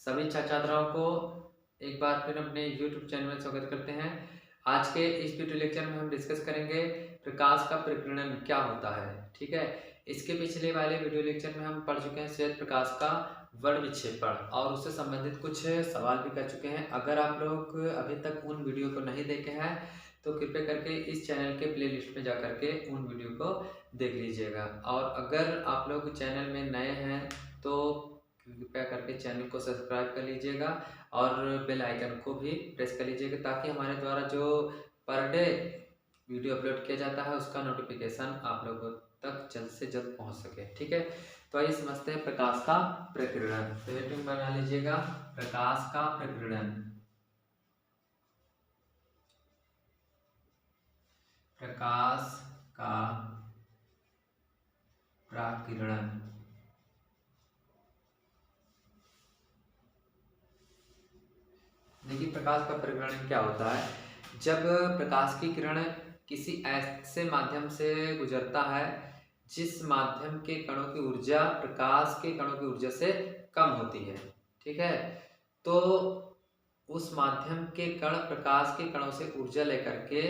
सभी छात्र-छात्राओं को एक बार फिर अपने YouTube चैनल में स्वागत करते हैं। आज के इस वीडियो लेक्चर में हम डिस्कस करेंगे प्रकाश का प्रकीर्णन क्या होता है, ठीक है? इसके पिछले वाले वीडियो लेक्चर में हम पढ़ चुके हैं श्वेत प्रकाश का वर्ण विक्षेपण और उससे संबंधित कुछ सवाल भी कर चुके हैं। अगर आप लोग अभी तक उन वीडियो को नहीं देखे हैं, तो कृपया करके इस चैनल के प्लेलिस्ट में जाकर के उन वीडियो को देख लीजिएगा। और अगर आप लोग चैनल में नए हैं, तो कृपया करके चैनल को सब्सक्राइब कर लीजिएगा और बेल आइकन को भी प्रेस कर लीजिएगा ताकि हमारे द्वारा जो पर डे वीडियो अपलोड किया जाता है उसका नोटिफिकेशन आप लोगों तक जल्द से जल्द पहुंच सके, ठीक है? तो आइए समझते हैं प्रकाश का प्रकीर्णन। तो हेडिंग बना लीजिएगा, प्रकाश का प्रकीर्णन। प्रकाश का प्रकीर्णन। देखिए प्रकाश का प्रकीर्णन क्या होता है। जब प्रकाश की किरण किसी ऐसे माध्यम से गुजरता है जिस माध्यम के कणों की ऊर्जा प्रकाश के कणों की ऊर्जा से कम होती है, ठीक है? तो उस माध्यम के कण प्रकाश के कणों से ऊर्जा लेकर के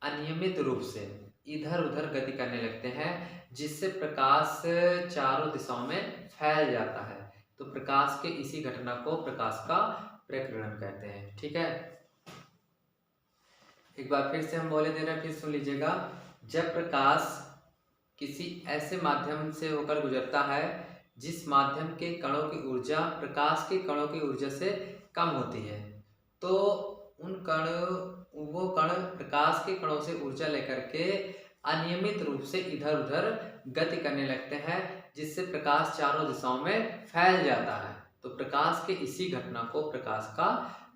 अनियमित रूप से इधर उधर गति करने लगते हैं जिससे प्रकाश चारों दिशाओं में फैल जाता है। तो प्रकाश के इसी घटना को प्रकाश का प्रकीर्णन कहते हैं, ठीक है? एक बार फिर से हम बोले दे रहे हैं, फिर सुन लीजिएगा। जब प्रकाश किसी ऐसे माध्यम से होकर गुजरता है जिस माध्यम के कणों की ऊर्जा प्रकाश के कणों की ऊर्जा से कम होती है, तो वो कण प्रकाश के कणों से ऊर्जा लेकर के अनियमित रूप से इधर उधर गति करने लगते हैं जिससे प्रकाश चारों दिशाओं में फैल जाता है। तो प्रकाश के इसी घटना को प्रकाश का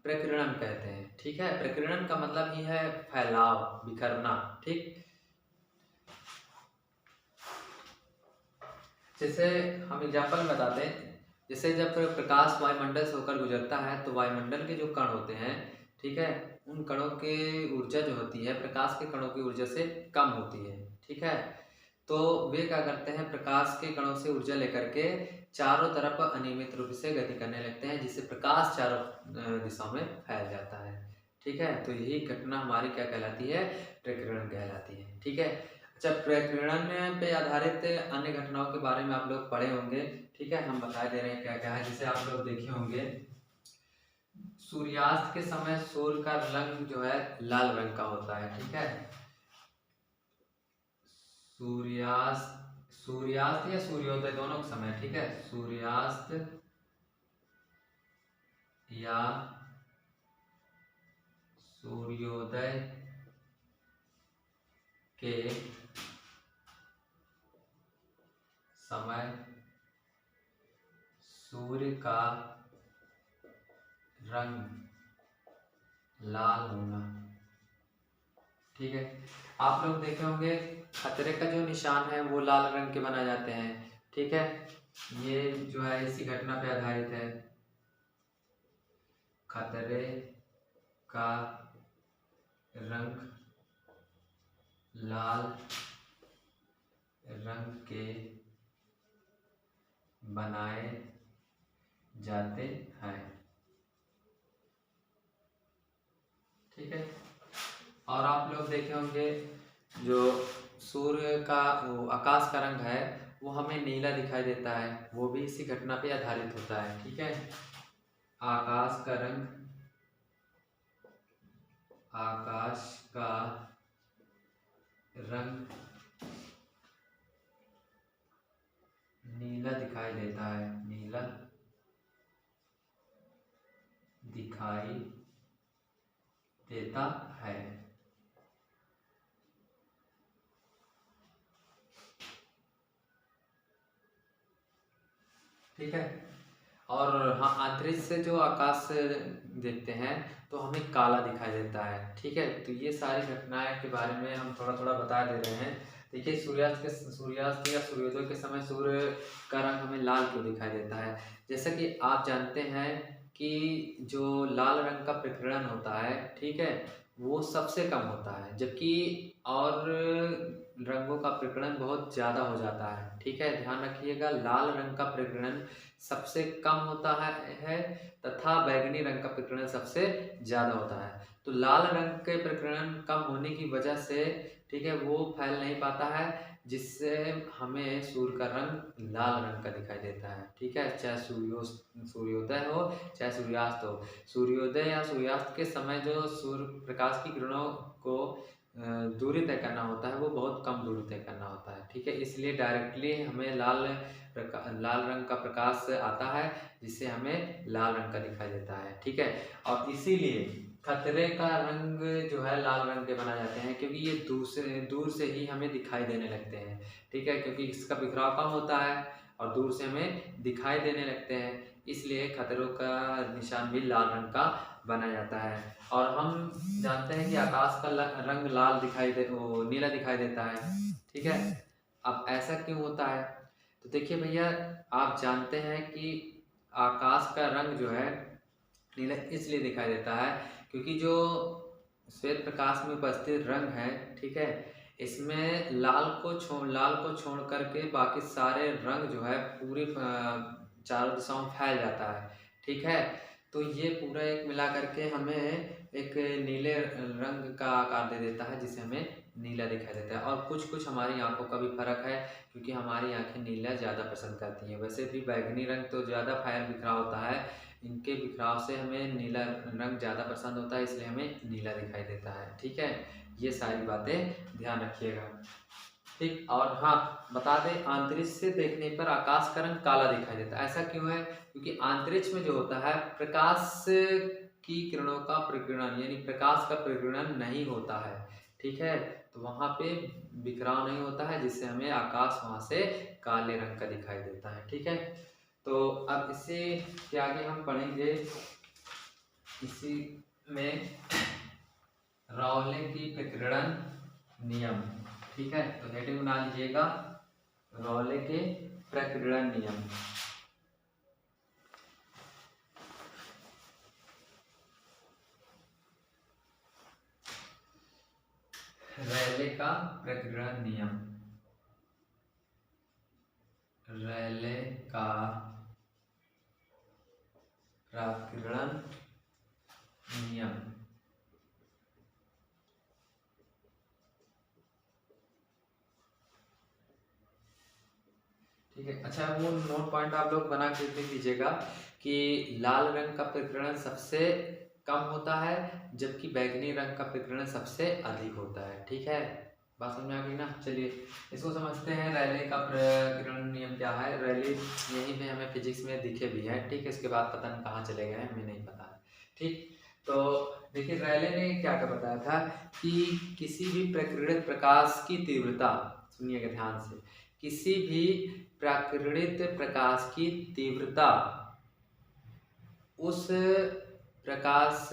प्रकीर्णन कहते हैं, ठीक है? प्रकीर्णन का मतलब ही है फैलाव, बिखरना, ठीक? जैसे हम एग्जाम्पल में बताते हैं, जैसे जब प्रकाश वायुमंडल से होकर गुजरता है तो वायुमंडल के जो कण होते हैं, ठीक है, उन कणों की ऊर्जा जो होती है प्रकाश के कणों की ऊर्जा से कम होती है, ठीक है? तो वे क्या करते हैं, प्रकाश के कणों से ऊर्जा लेकर के चारों तरफ अनियमित रूप से गति करने लगते हैं जिससे प्रकाश चारों दिशाओं में फैल जाता है, ठीक है? तो यही घटना हमारी क्या कहलाती है, प्रकीर्णन कहलाती है, ठीक है? अच्छा, प्रकीर्णन पे आधारित अन्य घटनाओं के बारे में आप लोग पढ़े होंगे, ठीक है? हम बता दे रहे हैं क्या क्या है। जैसे आप लोग देखे होंगे सूर्यास्त के समय सूर्य का रंग जो है लाल रंग का होता है, ठीक है? सूर्यास्त या सूर्योदय दोनों के समय, ठीक है? सूर्यास्त या सूर्योदय के समय सूर्य का रंग लाल होना, ठीक है? आप लोग देखे होंगे खतरे का जो निशान है वो लाल रंग के बनाए जाते हैं, ठीक है? ये जो है इसी घटना पे आधारित है। खतरे का रंग लाल रंग के बनाए जाते हैं, ठीक है? और आप लोग देखे होंगे जो सूर्य का वो आकाश का रंग है वो हमें नीला दिखाई देता है, वो भी इसी घटना पे आधारित होता है, ठीक है? आकाश का रंग, आकाश का रंग नीला दिखाई देता है, नीला दिखाई देता है, ठीक है? और हाँ, अंतरिक्ष से जो आकाश से देखते हैं तो हमें काला दिखाई देता है, ठीक है? तो ये सारी घटनाएं के बारे में हम थोड़ा थोड़ा बता दे रहे हैं। देखिए सूर्यास्त या सूर्योदय के समय सूर्य का रंग हमें लाल क्यों दिखाई देता है? जैसा कि आप जानते हैं कि जो लाल रंग का प्रकीर्णन होता है, ठीक है, वो सबसे कम होता है, जबकि और रंगों का प्रकीर्णन बहुत ज़्यादा हो जाता है, ठीक है, ध्यान रखिएगा। लाल रंग का प्रकीर्णन सबसे कम होता है तथा बैगनी रंग का प्रकीर्णन सबसे ज़्यादा होता है। तो लाल रंग के प्रकीर्णन कम होने की वजह से, ठीक है, वो फैल नहीं पाता है, जिससे हमें सूर्य का रंग लाल रंग का दिखाई देता है। ठीक है, चाहे सूर्योदय हो चाहे सूर्यास्त हो। सूर्योदय या सूर्यास्त के समय जो सूर्य प्रकाश की किरणों को दूरी तय करना होता है, वो बहुत कम दूरी तय करना होता है। ठीक है, इसलिए डायरेक्टली हमें लाल रंग का प्रकाश आता है, जिससे हमें लाल रंग का दिखाई देता है। ठीक है, और इसीलिए खतरे का रंग जो है लाल रंग के बनाए जाते हैं, क्योंकि ये दूर से ही हमें दिखाई देने लगते हैं। ठीक है, क्योंकि इसका बिखराव कम होता है और दूर से हमें दिखाई देने लगते हैं, इसलिए खतरों का निशान भी लाल रंग का बना जाता है। और हम जानते हैं कि आकाश का रंग लाल नीला दिखाई देता है। ठीक है, अब ऐसा क्यों होता है? तो देखिए भैया, आप जानते हैं कि आकाश का रंग जो है नीला इसलिए दिखाई देता है क्योंकि जो श्वेत प्रकाश में उपस्थित रंग है, ठीक है, इसमें लाल को छोड़ करके बाकी सारे रंग जो है पूरी चारों दिशाओं में फैल जाता है। ठीक है, तो ये पूरा एक मिला करके हमें एक नीले रंग का आकार दे देता है, जिसे हमें नीला दिखाई देता है। और कुछ हमारी आंखों का भी फर्क है, क्योंकि हमारी आंखें नीला ज़्यादा पसंद करती हैं। वैसे भी बैगनी रंग तो ज़्यादा बिखराव होता है, इनके बिखराव से हमें नीला रंग ज़्यादा पसंद होता है, इसलिए हमें नीला दिखाई देता है। ठीक है, ये सारी बातें ध्यान रखिएगा। ठीक, और हाँ, बता दें, अंतरिक्ष से देखने पर आकाश का रंग काला दिखाई देता है। ऐसा क्यों है? क्योंकि अंतरिक्ष में जो होता है, प्रकाश की किरणों का प्रकीर्णन यानी प्रकाश का प्रकीर्णन नहीं होता है। ठीक है, तो वहाँ पे बिखराव नहीं होता है, जिससे हमें आकाश वहाँ से काले रंग का दिखाई देता है। ठीक है, तो अब इससे के आगे हम पढ़ेंगे, इसी में राउले की प्रकीर्णन नियम। ठीक है, तो हेडिंग बना लीजिएगा, राउले के प्रकीर्णन नियम। रैले का प्रकीर्णन नियम, रैले का प्रकीर्णन नियम। ठीक है, अच्छा, वो नोट पॉइंट आप लोग बना के लिख लीजिएगा कि लाल रंग का प्रकीर्णन सबसे कम होता है, जबकि बैगनी रंग का प्रकीर्णन सबसे अधिक होता है। ठीक है, बात समझ में आ गई ना? चलिए इसको समझते हैं, रैले का प्रकीर्णन नियम क्या है। रैले यहीं पे हमें फिजिक्स में दिखे भी है। ठीक है, इसके बाद पता नहीं कहाँ चले गए, हमें नहीं पता है। ठीक, तो देखिए रैले ने क्या क्या बताया था कि किसी भी प्रकीर्णित प्रकाश की तीव्रता, सुनिएगा ध्यान से, किसी भी प्रकीर्णित प्रकाश की तीव्रता उस प्रकाश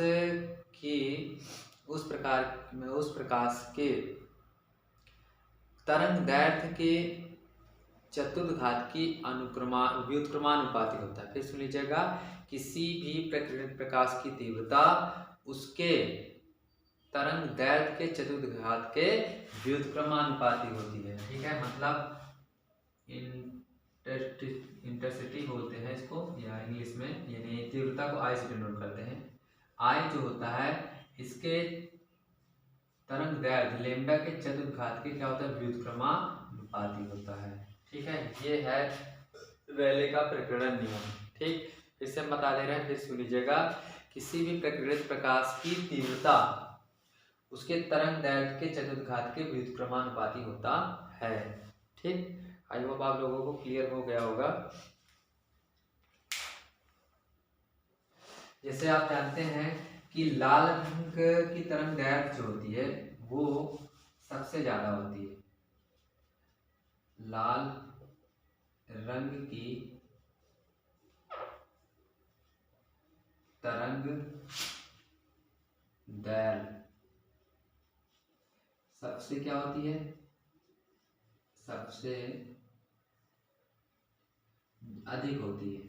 के तरंगदैर्घ्य के चतुर्घात की व्युत्क्रमानुपाती होता है। फिर सुन लीजिएगा, किसी भी प्रकीर्णित प्रकाश की तीव्रता उसके तरंगदैर्घ्य के चतुर्घात के व्युत्क्रमानुपाती होती है। ठीक है, मतलब इंटेंसिटी बोलते हैं इसको, या इंग्लिश में, यानी तीव्रता को आई से डिनोट करते हैं। आई जो होता है, इसके तरंगदैर्घ्य लैम्ब्डा के चतुर्घात के क्या होता है, व्युत्क्रमानुपाती होता है। ठीक है, ये है रैले का प्रकीर्णन नियम। ठीक, फिर से हम बता दे रहे हैं, फिर सुन लीजिएगा, किसी भी प्रकीर्णित प्रकाश की तीव्रता उसके तरंगदैर्घ्य के चतुर्घात के व्युत्क्रमानुपाती होता है। ठीक, आई होप आप लोगों को क्लियर हो गया होगा। जैसे आप जानते हैं कि लाल रंग की तरंगदैर्घ्य जो होती है वो सबसे ज्यादा होती है। लाल रंग की तरंगदैर्घ्य सबसे क्या होती है, सबसे अधिक होती है।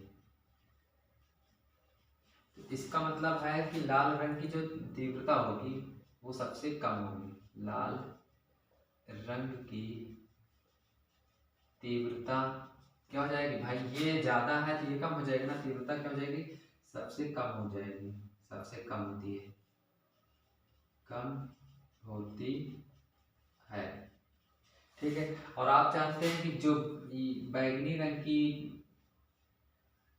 इसका मतलब है कि लाल रंग की जो तीव्रता होगी वो सबसे कम होगी। लाल रंग की तीव्रता क्या हो जाएगी भाई, ये ज़्यादा है तो ये कम हो जाएगी ना, तीव्रता क्या हो जाएगी, सबसे कम हो जाएगी, सबसे कम होती है, कम होती है। ठीक है। और आप जानते हैं कि जो बैगनी रंग की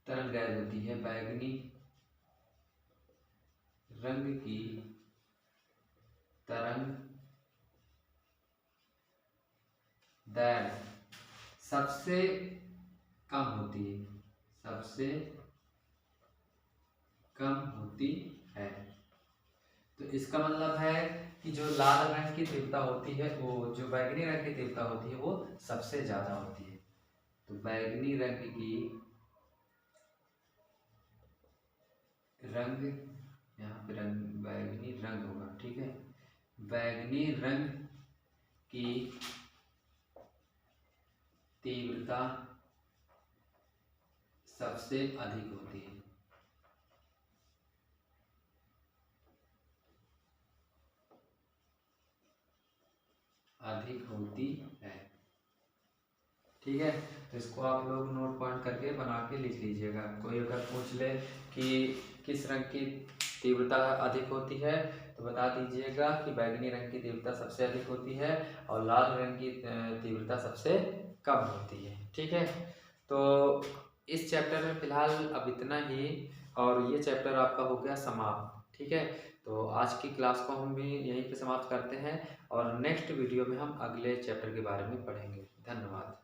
तरंग दैर्ध्य होती है, बैगनी रंग की तरंग दैर्ध्य सबसे कम होती है, सबसे कम होती है। तो इसका मतलब है कि जो लाल रंग की तीव्रता होती है, वो जो बैगनी रंग की तीव्रता होती है वो सबसे ज्यादा होती है। तो बैगनी रंग की रंग, यहाँ पे रंग बैगनी रंग होगा, ठीक है, बैगनी रंग की तीव्रता सबसे अधिक होती है, अधिक होती है। ठीक है। तो इसको आप लोग नोट पॉइंट करके बना के लिख लीजिएगा। कोई अगर पूछ ले कि किस रंग की तीव्रता अधिक होती है तो बता दीजिएगा कि बैगनी रंग की तीव्रता सबसे अधिक होती है और लाल रंग की तीव्रता सबसे कम होती है। ठीक है। तो इस चैप्टर में फिलहाल अब इतना ही, और ये चैप्टर आपका हो गया समाप्त। ठीक है। तो आज की क्लास को हम भी यहीं पे समाप्त करते हैं और नेक्स्ट वीडियो में हम अगले चैप्टर के बारे में पढ़ेंगे। धन्यवाद।